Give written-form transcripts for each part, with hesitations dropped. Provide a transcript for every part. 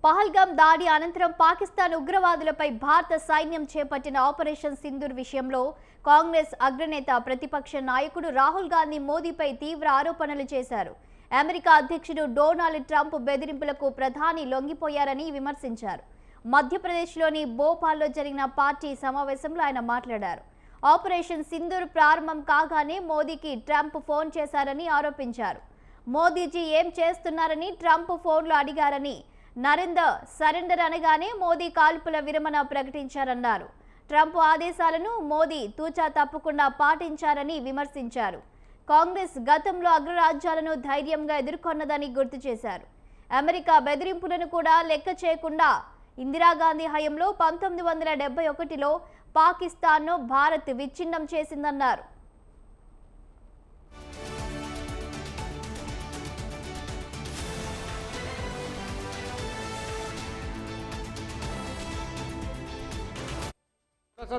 పహల్గామ్ దాడి అనంతరం పాకిస్తాన్ ఉగ్రవాదులపై భారత సైన్యం చేపట్టిన ఆపరేషన్ సింధూర్ విషయంలో కాంగ్రెస్ అగ్రనేత ప్రతిపక్ష నాయకుడు రాహుల్ గాంధీ మోదీపై తీవ్ర ఆరోపణలు చేశారు. అమెరికా అధ్యక్షుడు డొనాల్డ్ ట్రంప్ బెదిరింపులకు ప్రధాని లొంగిపోయారని విమర్శించారు. మధ్యప్రదేశ్లోని భోపాల్లో జరిగిన పార్టీ సమావేశంలో ఆయన మాట్లాడారు. ఆపరేషన్ సింధూర్ ప్రారంభం కాగానే మోదీకి ట్రంప్ ఫోన్ చేశారని ఆరోపించారు. మోదీజీ ఏం చేస్తున్నారని ట్రంప్ ఫోన్లో అడిగారని, నరేందర్ సరెండర్ అనగానే మోదీ కాల్పుల విరమణ ప్రకటించారన్నారు. ట్రంప్ ఆదేశాలను మోదీ తూచా తప్పకుండా పాటించారని విమర్శించారు. కాంగ్రెస్ గతంలో అగ్రరాజ్యాలను ధైర్యంగా ఎదుర్కొన్నదని గుర్తు చేశారు. అమెరికా బెదిరింపులను కూడా లెక్క చేయకుండా ఇందిరాగాంధీ హయాంలో 1971లో పాకిస్తాన్ను భారత్ విచ్ఛిన్నం చేసిందన్నారు.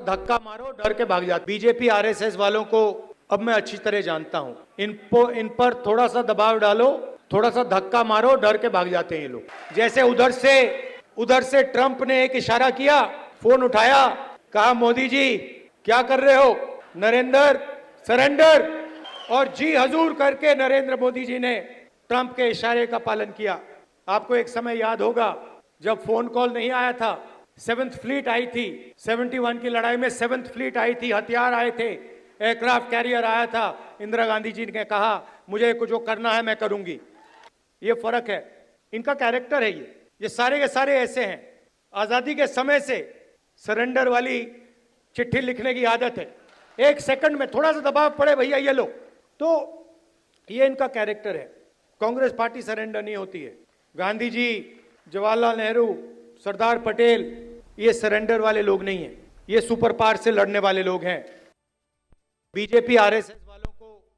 धक्का मारो, डर के भाग जाते। बीजेपी आरएसएस वालों को अब मैं अच्छी तरह जानता हूं। इन पर थोड़ा सा दबाव डालो, थोड़ा सा धक्का मारो, डर के भाग जाते हैं ये लोग। जैसे उधर से ट्रंप ने एक इशारा किया, फोन उठाया, कहा मोदी जी क्या कर रहे हो, नरेंद्र सरेंडर, और जी हजूर करके नरेंद्र मोदी जी ने ट्रंप के इशारे का पालन किया। आपको एक समय याद होगा जब फोन कॉल नहीं आया था, 7th फ्लीट आई थी, 71 की लड़ाई में 7th फ्लीट आई थी, हथियार आए थे, एयरक्राफ्ट कैरियर आया था। इंदिरा गांधी जी ने कहा मुझे कुछ जो करना है मैं करूंगी। ये फर्क है, इनका कैरेक्टर है। ये सारे के सारे ऐसे हैं। आजादी के समय से सरेंडर वाली चिट्ठी लिखने की आदत है। एक सेकंड में थोड़ा सा दबाव पड़े भैया ये लो, तो ये इनका कैरेक्टर है। कांग्रेस पार्टी सरेंडर नहीं होती है। गांधी जी, जवाहरलाल नेहरू, सरदार पटेल ये सरेंडर वाले लोग नहीं हैं। ये सुपर पावर से लड़ने वाले लोग हैं। BJP RSS